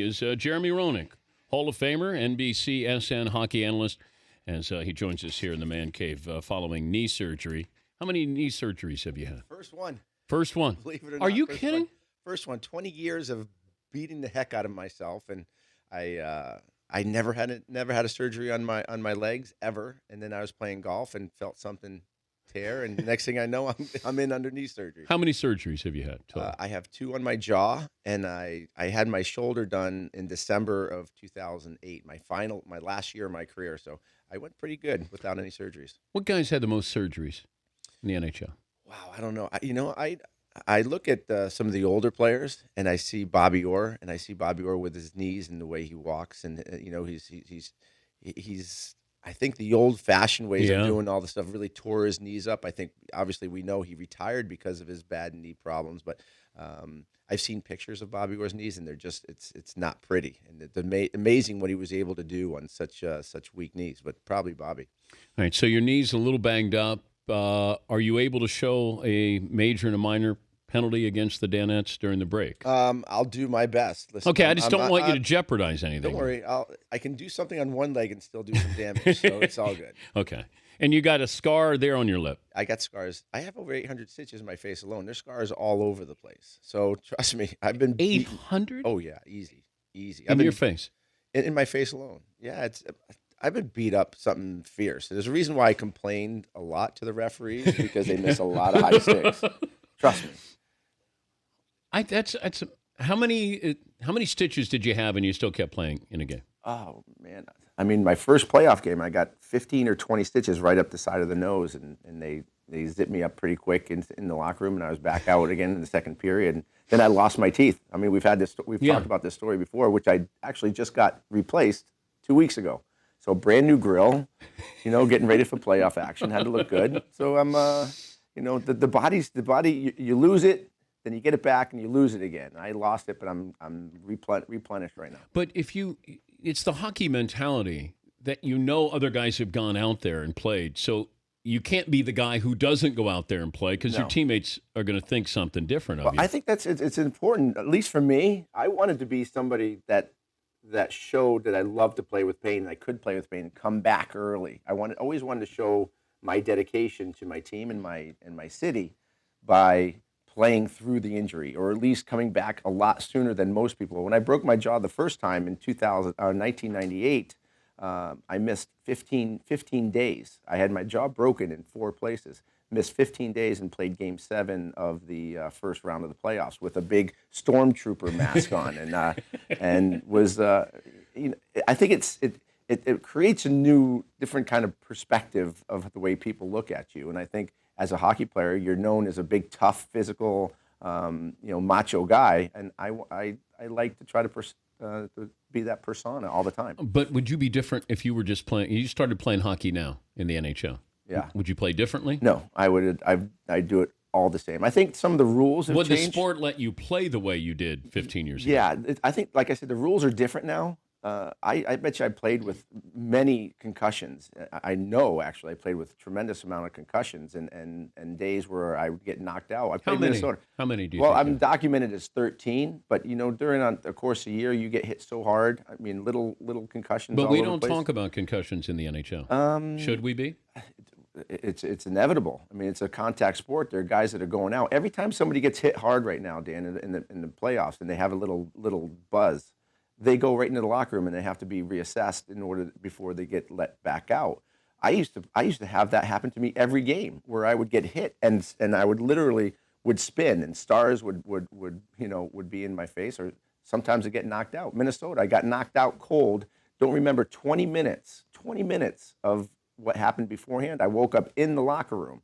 is Jeremy Roenick, Hall of Famer, NBCSN hockey analyst, as he joins us here in the Man Cave following knee surgery. How many knee surgeries have you had? First one. First one. Believe it or not. Are you first kidding? One. First one. 20 years of beating the heck out of myself, and I never had a surgery on my legs ever. And then I was playing golf and felt something tear, and the next thing I know, I'm in under knee surgery. How many surgeries have you had? I have 2 on my jaw, and I had my shoulder done in December of 2008, my last year of my career. So I went pretty good without any surgeries. What guys had the most surgeries in the NHL? Wow, I don't know. I look at some of the older players, and I see Bobby Orr, with his knees and the way he walks, and he's I think the old-fashioned ways of doing all the stuff really tore his knees up. I think obviously we know he retired because of his bad knee problems, but I've seen pictures of Bobby Orr's knees, and they're just it's not pretty, and it's amazing what he was able to do on such weak knees. But probably Bobby. All right, so your knee's a little banged up. Are you able to show a major and a minor penalty against the Danettes during the break? I'll do my best. Listen, okay, I just don't want you to jeopardize anything. Don't worry. I can do something on one leg and still do some damage, so it's all good. Okay. And you got a scar there on your lip. I got scars. I have over 800 stitches in my face alone. There's scars all over the place. So trust me, I've been 800? Oh yeah, easy. In your face? In my face alone. Yeah, I've been beat up something fierce. There's a reason why I complained a lot to the referees because they miss a lot of high sticks. Trust me. That's how many stitches did you have and you still kept playing in a game? Oh man, I mean, my first playoff game, I got 15 or 20 stitches right up the side of the nose, and they zipped me up pretty quick in the locker room, and I was back out again in the second period. And then I lost my teeth. I mean, we've talked about this story before, which I actually just got replaced 2 weeks ago. So brand new grill, getting ready for playoff action, had to look good. So I'm, the body, you lose it. Then you get it back and you lose it again. I lost it, but I'm replenished right now. But it's the hockey mentality that other guys have gone out there and played. So you can't be the guy who doesn't go out there and play because your teammates are going to think something different of you. I think it's important, at least for me. I wanted to be somebody that showed that I loved to play with pain and I could play with pain and come back early. Always wanted to show my dedication to my team and my city by playing through the injury, or at least coming back a lot sooner than most people. When I broke my jaw the first time in 1998, I missed 15 days. I had my jaw broken in 4 places, missed 15 days, and played Game 7 of the first round of the playoffs with a big stormtrooper mask on, and was I think it creates a new, different kind of perspective of the way people look at you, and I think, as a hockey player, you're known as a big, tough, physical, macho guy, and I like to try to be that persona all the time. But would you be different if you were just playing? You started playing hockey now in the NHL. Yeah. Would you play differently? No, I would. I do it all the same. I think some of the rules have changed. Would the sport let you play the way you did 15 years ago? Yeah, I think, like I said, the rules are different now. I bet you I played with many concussions. I know, actually, I played with a tremendous amount of concussions and days where I would get knocked out. I played Minnesota. How many do you Well, think I'm documented as 13, but, during the course of a year, you get hit so hard. I mean, little concussions But all we over don't the place. talk about concussions in the NHL. Should we be? It's inevitable. I mean, it's a contact sport. There are guys that are going out. Every time somebody gets hit hard right now, Dan, in the playoffs, and they have a little buzz, they go right into the locker room and they have to be reassessed before they get let back out. I used to have that happen to me every game where I would get hit and I would literally spin and stars would be in my face, or sometimes I get knocked out. Minnesota, I got knocked out cold. Don't remember 20 minutes of what happened beforehand. I woke up in the locker room.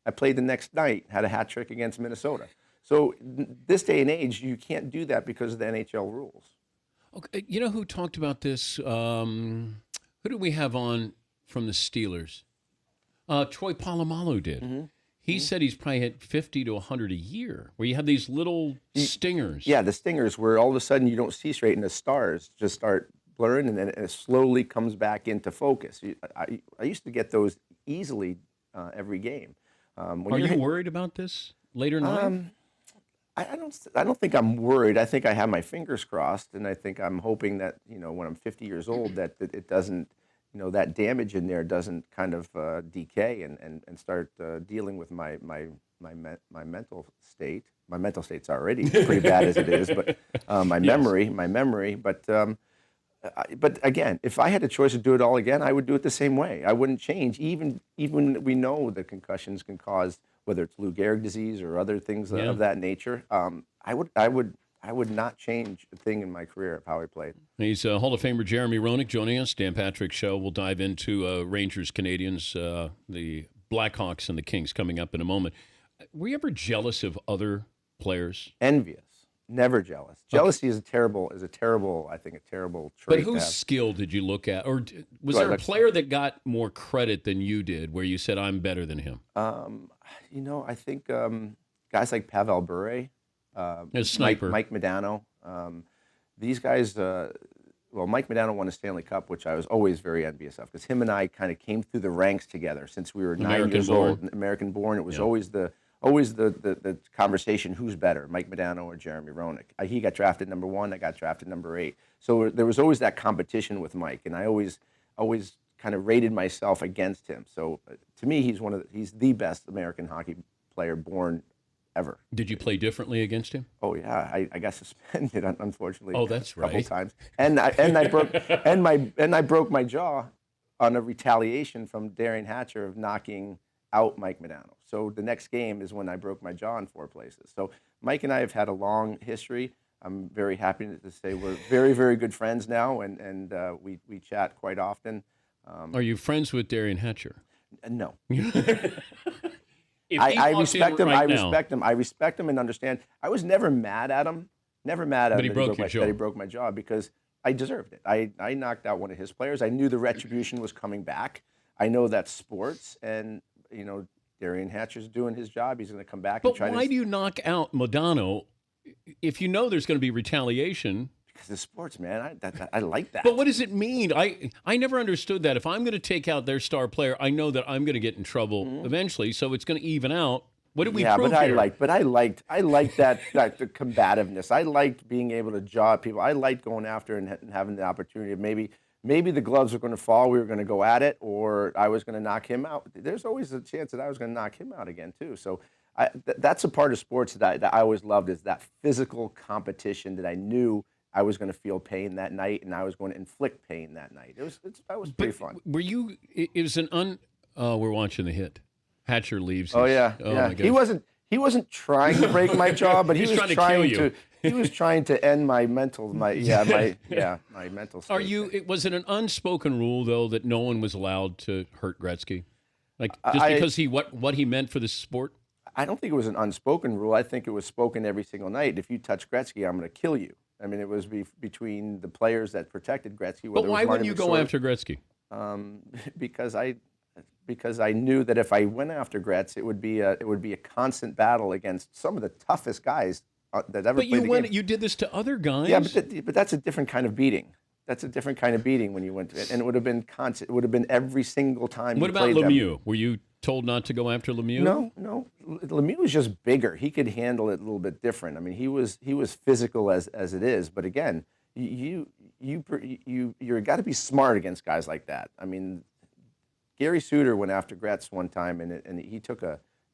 I played the next night, had a hat trick against Minnesota. So this day and age, you can't do that because of the NHL rules. Okay, you know who talked about this? Who do we have on from the Steelers? Troy Polamalu did. Mm-hmm. He said he's probably hit 50 to 100 a year, where you have these little stingers. Yeah, the stingers, where all of a sudden you don't see straight and the stars just start blurring, and then it slowly comes back into focus. I used to get those easily every game. Are you worried about this later in life? I don't think I'm worried. I think I have my fingers crossed, and I think I'm hoping that when I'm 50 years old, that it doesn't, that damage in there doesn't kind of decay and start dealing with my mental state. My mental state's already pretty bad as it is, but my memory. But again, if I had a choice to do it all again, I would do it the same way. I wouldn't change. Even we know that concussions can cause, whether it's Lou Gehrig disease or other things of that nature. I would not change a thing in my career of how I played. He's Hall of Famer Jeremy Roenick joining us. Dan Patrick Show. We'll dive into Rangers, Canadians, the Blackhawks, and the Kings coming up in a moment. Were you ever jealous of other players? Envious. Never jealous. Jealousy is a terrible, I think, a terrible trait. But whose skill did you look at? Or was there a player that got more credit than you did where you said, I'm better than him? I think guys like Pavel Bure, sniper. Mike Modano, these guys, Mike Modano won a Stanley Cup, which I was always very envious of because him and I kind of came through the ranks together since we were 9 years old. American born. It was always the conversation, who's better, Mike Modano or Jeremy Roenick? He got drafted number 1, I got drafted number 8. So there was always that competition with Mike, and I always kind of rated myself against him. So to me, he's the best American hockey player born ever. Did you play differently against him? Oh yeah, I got suspended unfortunately. Oh, that's right. A couple times, and I broke my jaw on a retaliation from Darian Hatcher of knocking out Mike Modano. So the next game is when I broke my jaw in 4 places. So Mike and I have had a long history. I'm very happy to say we're very, very good friends now, and we chat quite often. Are you friends with Darian Hatcher? No. I respect him. I respect him and understand. I was never mad at him. Never mad at him that he broke my jaw because I deserved it. I knocked out one of his players. I knew the retribution was coming back. I know that's sports, and Darian Hatcher's doing his job. He's going to come back and try to... But why do you knock out Modano if you know there's going to be retaliation? Because it's sports, man. I like that. But what does it mean? I never understood that. If I'm going to take out their star player, I know that I'm going to get in trouble eventually, so it's going to even out. What did we prove here? I liked that the combativeness. I liked being able to jaw at people. I liked going after and having the opportunity of maybe the gloves were going to fall, we were going to go at it, or I was going to knock him out. There's always a chance that I was going to knock him out again, too. So that's a part of sports that I always loved, is that physical competition that I knew I was going to feel pain that night, and I was going to inflict pain that night. That was pretty fun. Were you, it was we're watching the hit. Hatcher leaves. Oh, yeah. My gosh. He wasn't trying to break my jaw, but he was trying to kill you. He was trying to end my mental mental state. Was it an unspoken rule though that no one was allowed to hurt Gretzky, like just because what he meant for the sport? I don't think it was an unspoken rule. I think it was spoken every single night. If you touch Gretzky, I'm going to kill you. I mean, it was between the players that protected Gretzky. But why wouldn't you go after Gretzky? Because I knew that if I went after Gretz, it would be a constant battle against some of the toughest guys that ever played the game. You did this to other guys. Yeah, but that's a different kind of beating. That's a different kind of beating when you went to it, and it would have been constant. It would have been every single time. What about Lemieux? Were you told not to go after Lemieux? No. Lemieux was just bigger. He could handle it a little bit different. I mean, he was physical as it is, but again, you got to be smart against guys like that. I mean, Gary Suter went after Gretz one time, and he took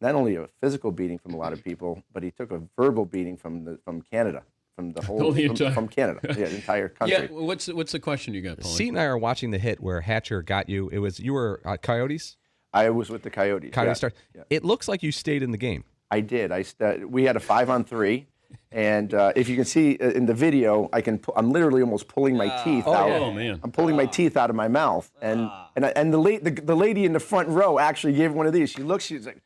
not only a physical beating from a lot of people, but he took a verbal beating from Canada. From the whole, from Canada, the entire country. Yeah, what's the question you got, Paulie? Seat and I are watching the hit where Hatcher got you. You were Coyotes? I was with the Coyotes. Yeah. It looks like you stayed in the game. I did. We had a 5-on-3, and if you can see in the video, I'm literally almost pulling my teeth out. Oh man! I'm pulling my teeth out of my mouth, and the lady in the front row actually gave one of these. She looks, she's like.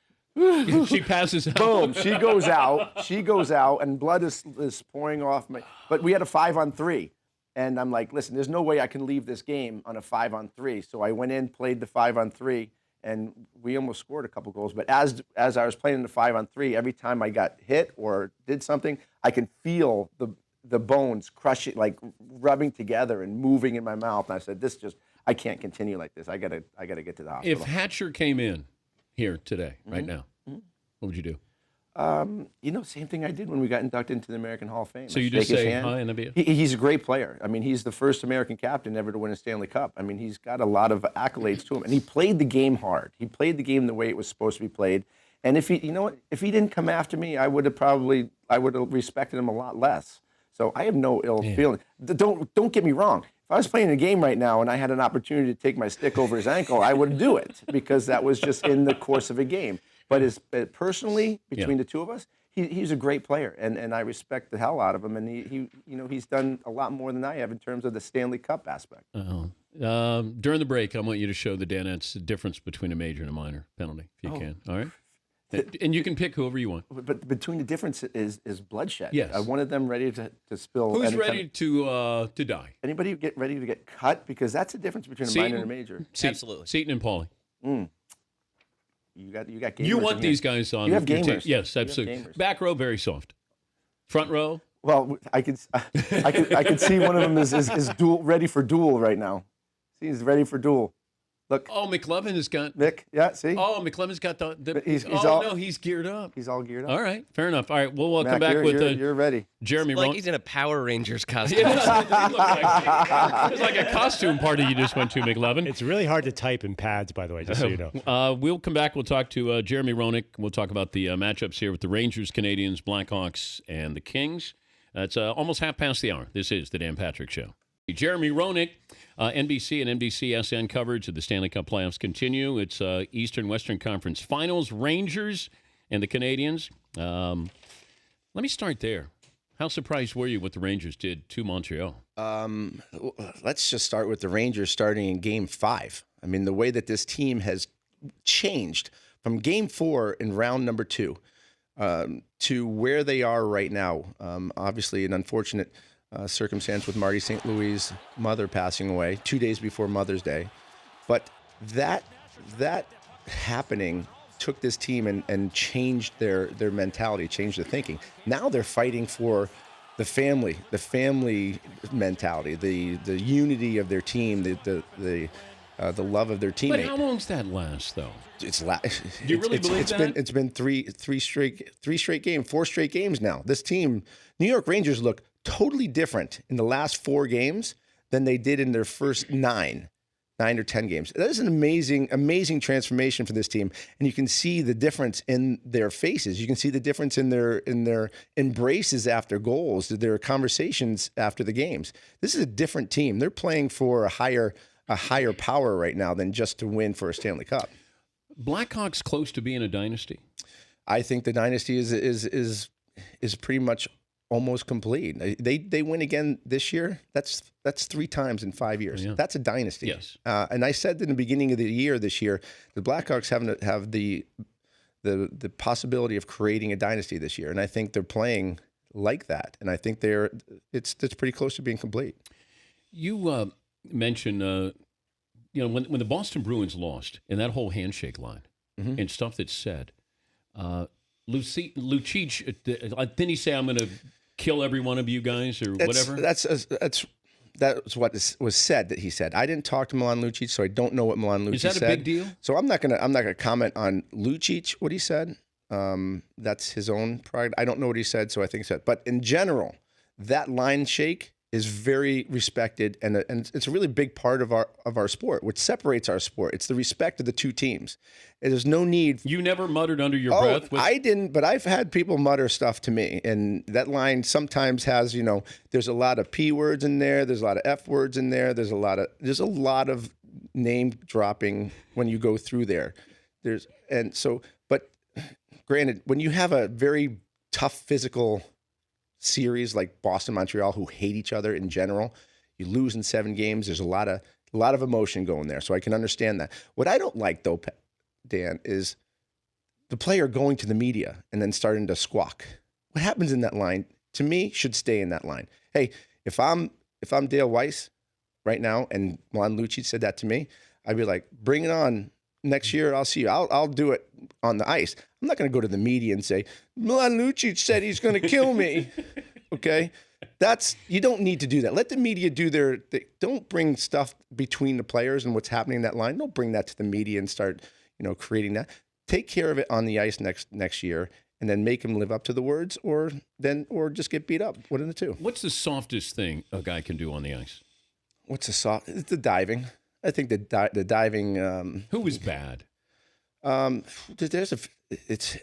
She passes out. Boom! She goes out, and blood is pouring off my. But we had a 5-on-3, and I'm like, listen, there's no way I can leave this game on a 5-on-3. So I went in, played the 5-on-3, and we almost scored a couple goals. But as I was playing the 5-on-3, every time I got hit or did something, I can feel the bones crushing, like rubbing together and moving in my mouth. And I said, I can't continue like this. I gotta get to the hospital. If Hatcher came in here today, right now, what would you do? Same thing I did when we got inducted into the American Hall of Fame. So I you just shake his say hand. hi, NBL? He's a great player. I mean, he's the first American captain ever to win a Stanley Cup. I mean, he's got a lot of accolades to him, and he played the game hard. He played the game the way it was supposed to be played. And if he didn't come after me, I would have respected him a lot less. So I have no ill feeling. Don't get me wrong. If I was playing a game right now and I had an opportunity to take my stick over his ankle, I would do it because that was just in the course of a game. But personally, between the two of us, he's a great player, and I respect the hell out of him. And he's done a lot more than I have in terms of the Stanley Cup aspect. During the break, I want you to show the Danettes the difference between a major and a minor penalty, if you can. All right. And you can pick whoever you want. But between the difference is bloodshed. Yes. I wanted them ready to spill. Who's ready to die? Anybody get ready to get cut? Because that's the difference between a minor and a major. Absolutely. Seton and Paulie. You got gamers. You want in these here. guys on You have your team. gamers. Yes, You have absolutely. gamers. Back row, very soft. Front row. Well, I could see one of them is duel ready for duel right now. See, he's ready for duel. Look. Oh, McLovin has got. Nick, yeah, see? Oh, McLevin's got the he's geared up. He's all geared up. All right, fair enough. All right, we'll Mac, come back with you're ready. Jeremy Like Roenick. he's in a Power Rangers costume. It was like a costume party you just went to, McLovin. It's really hard to type in pads, by the way, just so you know. We'll come back. We'll talk to Jeremy Roenick. We'll talk about the matchups here with the Rangers, Canadians, Blackhawks, and the Kings. It's almost half past the hour. This is the Dan Patrick Show. Jeremy Roenick, NBC and NBCSN coverage of the Stanley Cup playoffs continue. It's Eastern-Western Conference Finals, Rangers and the Canadians. Let me start there. How surprised were you what the Rangers did to Montreal? Let's just start with the Rangers starting in Game 5. I mean, the way that this team has changed from Game 4 in round number 2 to where they are right now. Obviously, an unfortunate circumstance with Marty St. Louis' mother passing away 2 days before Mother's Day. But that happening took this team and changed their mentality, changed their thinking. Now they're fighting for the family mentality, the unity of their team, the love of their teammates. But how long's that last, though? Do you really believe that? It's been three straight games, 4 straight games now. This team, New York Rangers, look totally different in the last 4 games than they did in their first 9 or 10 games. That is an amazing transformation for this team, and you can see the difference in their faces. You can see the difference in their embraces after goals, their conversations after the games. This is a different team. They're playing for a higher power right now than just to win for a Stanley Cup. Blackhawks close to being a dynasty? I think the dynasty is pretty much almost complete. They win again this year. That's 3 times in 5 years. Yeah. That's a dynasty. Yes. And I said in the beginning of the year this year, the Blackhawks have the possibility of creating a dynasty this year, and I think they're playing like that. And I think it's pretty close to being complete. You mentioned when the Boston Bruins lost in that whole handshake line and stuff that's said. Lucic, didn't he say, "I'm going to kill every one of you guys" or whatever? That's what was said that he said. I didn't talk to Milan Lucic, so I don't know what Milan Lucic said. Is that a big deal? So I'm not gonna comment on Lucic, what he said. That's his own pride. I don't know what he said, so I think he said. But in general, that line shake is very respected, and it's a really big part of our sport, which separates our sport. It's the respect of the two teams. There's no need. You never muttered under your breath? I didn't, but I've had people mutter stuff to me, and that line sometimes has, there's a lot of P words in there, there's a lot of F words in there, there's a lot of name dropping when you go through there. But granted, when you have a very tough physical series like Boston, Montreal, who hate each other in general, you lose in 7 games. There's a lot of emotion going there, so I can understand that. What I don't like, though, Dan, is the player going to the media and then starting to squawk. What happens in that line, to me, should stay in that line. Hey, if I'm Dale Weiss right now, and Milan Lucic said that to me, I'd be like, bring it on. Next year, I'll see you. I'll do it on the ice. I'm not going to go to the media and say, Milan Lucic said he's going to kill me. Okay? You don't need to do that. Let the media do don't bring stuff between the players and what's happening in that line. Don't bring that to the media and start, creating that. Take care of it on the ice next year and then make him live up to the words, or just get beat up. One of the two. What's the softest thing a guy can do on the ice? What's it's the diving. I think the diving. Who was bad? There's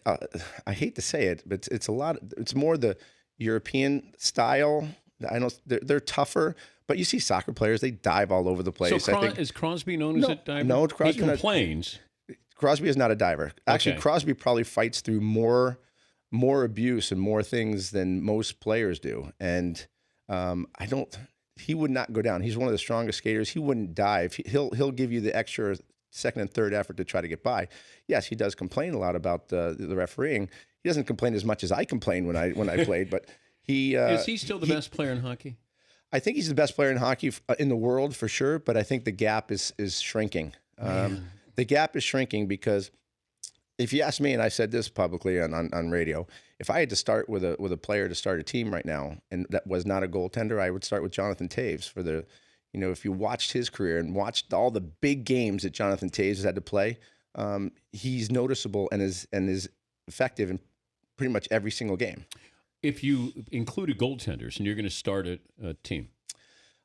I hate to say it, but it's a lot. It's more the European style. I know they're tougher, but you see soccer players, they dive all over the place. So is Crosby known as a diver? No, Crosby. He complains. Crosby is not a diver. Actually, Okay. Crosby probably fights through more abuse and more things than most players do. And he would not go down. He's one of the strongest skaters. He wouldn't dive. He'll give you the extra second and third effort to try to get by. Yes, he does complain a lot about the refereeing. He doesn't complain as much as I complained when I played, but is he still the best player in hockey? I think he's the best player in hockey in the world for sure, but I think the gap is shrinking. The gap is shrinking because if you ask me, and I said this publicly on radio, if I had to start with a player to start a team right now, and that was not a goaltender, I would start with Jonathan Toews for the, if you watched his career and watched all the big games that Jonathan Toews has had to play, he's noticeable and is effective in pretty much every single game. If you included goaltenders and you're going to start a team,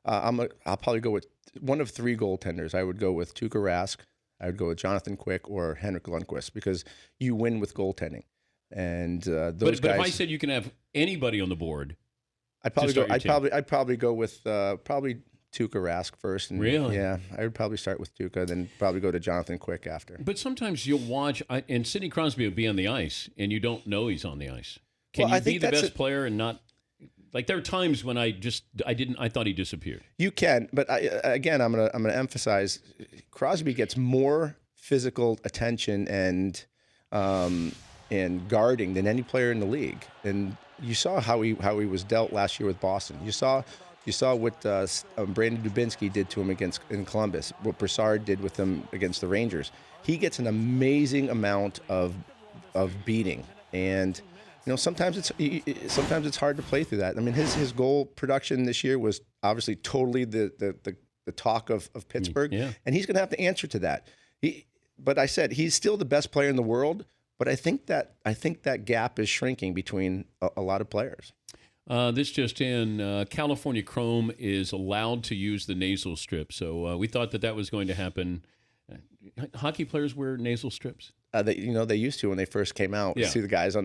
I'll probably go with one of three goaltenders. I would go with Tuukka Rask, I would go with Jonathan Quick, or Henrik Lundqvist, because you win with goaltending. And those guys. But if I said you can have anybody on the board, I'd probably go with probably Tuukka Rask first. And, really? Yeah, I would probably start with Tuukka, then probably go to Jonathan Quick after. But sometimes you'll watch, and Sidney Crosby will be on the ice, and you don't know he's on the ice. Can you be the best player and not? Like, there are times when I thought he disappeared. You can, but I'm gonna emphasize, Crosby gets more physical attention and guarding than any player in the league. And you saw how he was dealt last year with Boston. You saw what Brandon Dubinsky did to him in Columbus. What Brassard did with him against the Rangers. He gets an amazing amount of beating, and sometimes it's hard to play through that. I mean, his goal production this year was obviously totally the talk of Pittsburgh, and he's going to have to answer to that. But I said he's still the best player in the world. But I think that gap is shrinking between a lot of players. This just in, California Chrome is allowed to use the nasal strip. So we thought that was going to happen. Hockey players wear nasal strips? They used to when they first came out. Yeah. See the guys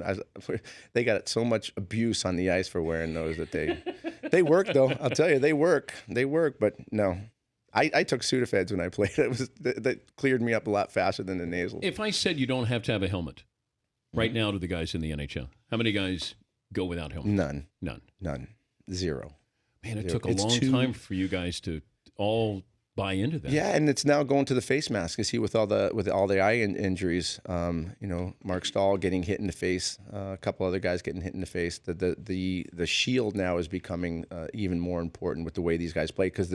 they got so much abuse on the ice for wearing those that they work though. I'll tell you, they work. But no. I took Sudafeds when I played. That cleared me up a lot faster than the nasal. If I said you don't have to have a helmet right now to the guys in the NHL, how many guys go without helmets? None. Zero. Man, it took a long time for you guys to all buy into that. Yeah, and it's now going to the face mask. You see, with all the eye injuries, Mark Stahl getting hit in the face, a couple other guys getting hit in the face. The shield now is becoming even more important with the way these guys play, because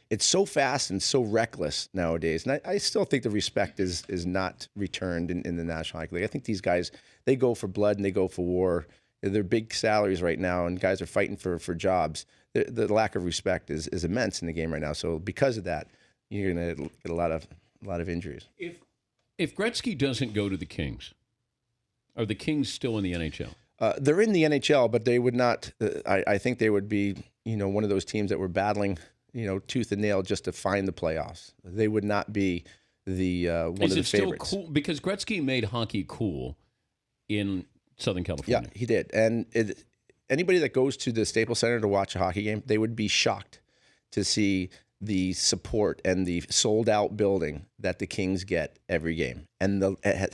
it's so fast and so reckless nowadays. And I still think the respect is not returned in the National Hockey League. I think these guys, they go for blood and they go for war. They're big salaries right now, and guys are fighting for jobs. The lack of respect is immense in the game right now. So because of that, you're going to get a lot of injuries. If Gretzky doesn't go to the Kings, are the Kings still in the NHL? They're in the NHL, but they would not. I think they would be one of those teams that were battling tooth and nail just to find the playoffs. They would not be the one of the favorites. Is it still cool? Because Gretzky made hockey cool in Southern California. Yeah, he did. And anybody that goes to the Staples Center to watch a hockey game, they would be shocked to see the support and the sold-out building that the Kings get every game, and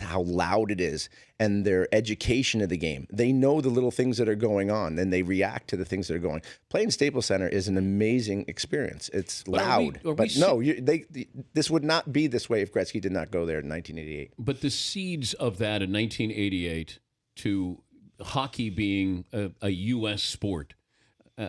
how loud it is, and their education of the game. They know the little things that are going on, and they react to the things that are going. Playing Staples Center is an amazing experience. It's loud, this would not be this way if Gretzky did not go there in 1988. But the seeds of that in 1988 to hockey being a U.S. sport.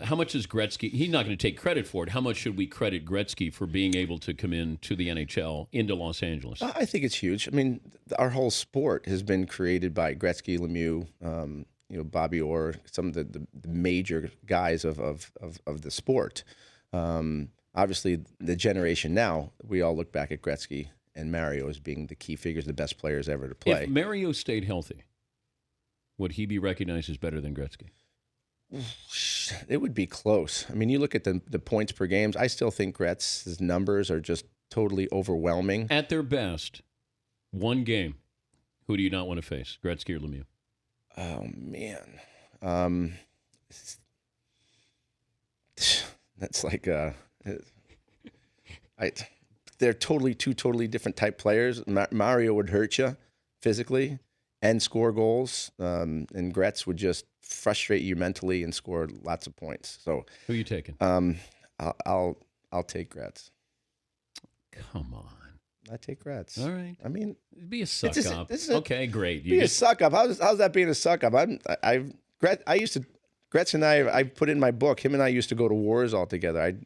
How much is Gretzky? He's not going to take credit for it. How much should we credit Gretzky for being able to come into the NHL, into Los Angeles? I think it's huge. I mean, our whole sport has been created by Gretzky, Lemieux, Bobby Orr, some of the major guys of the sport. Obviously, the generation now, we all look back at Gretzky and Mario as being the key figures, the best players ever to play. If Mario stayed healthy, would he be recognized as better than Gretzky? It would be close. I mean, you look at the points per games. I still think Gretz's numbers are just totally overwhelming. At their best, one game, who do you not want to face, Gretzky or Lemieux? Oh, man. That's like they're two totally different type players. Mario would hurt you physically and score goals, and Gretz would just frustrate you mentally and score lots of points. So who are you taking? I'll take Gretz. Come on. I take Gretz. All right. I mean, be a suck up. Okay, great. A suck up. How's that being a suck up? Gretz and I put in my book. Him and I used to go to wars all together.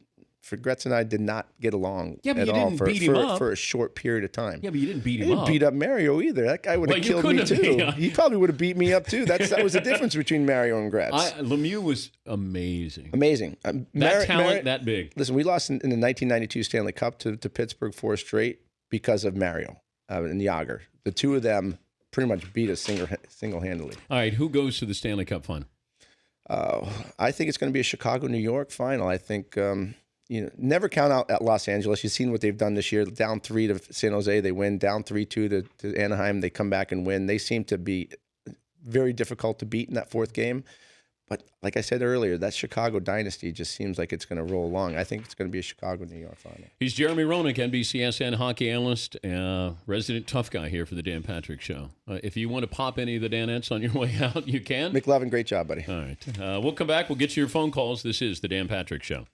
Gretz and I did not get along but at you all didn't beat him up. for a short period of time. Yeah, but you didn't beat him I didn't up. beat up Mario either. That guy would have killed me too. He probably would have beat me up too. That was the difference between Mario and Gretz. Lemieux was amazing. Amazing. That big. Listen, we lost in the 1992 Stanley Cup to Pittsburgh 4 straight because of Mario and Yager. The two of them pretty much beat us single-handedly. All right, who goes to the Stanley Cup final? I think it's going to be a Chicago-New York final. I think never count out at Los Angeles. You've seen what they've done this year. Down 3 to San Jose, they win. Down 3-2 to Anaheim, they come back and win. They seem to be very difficult to beat in that fourth game. But like I said earlier, that Chicago dynasty just seems like it's going to roll along. I think it's going to be a Chicago-New York final. He's Jeremy Roenick, NBCSN hockey analyst, resident tough guy here for the Dan Patrick Show. If you want to pop any of the Danettes on your way out, you can. McLovin, great job, buddy. All right. We'll come back. We'll get to your phone calls. This is the Dan Patrick Show.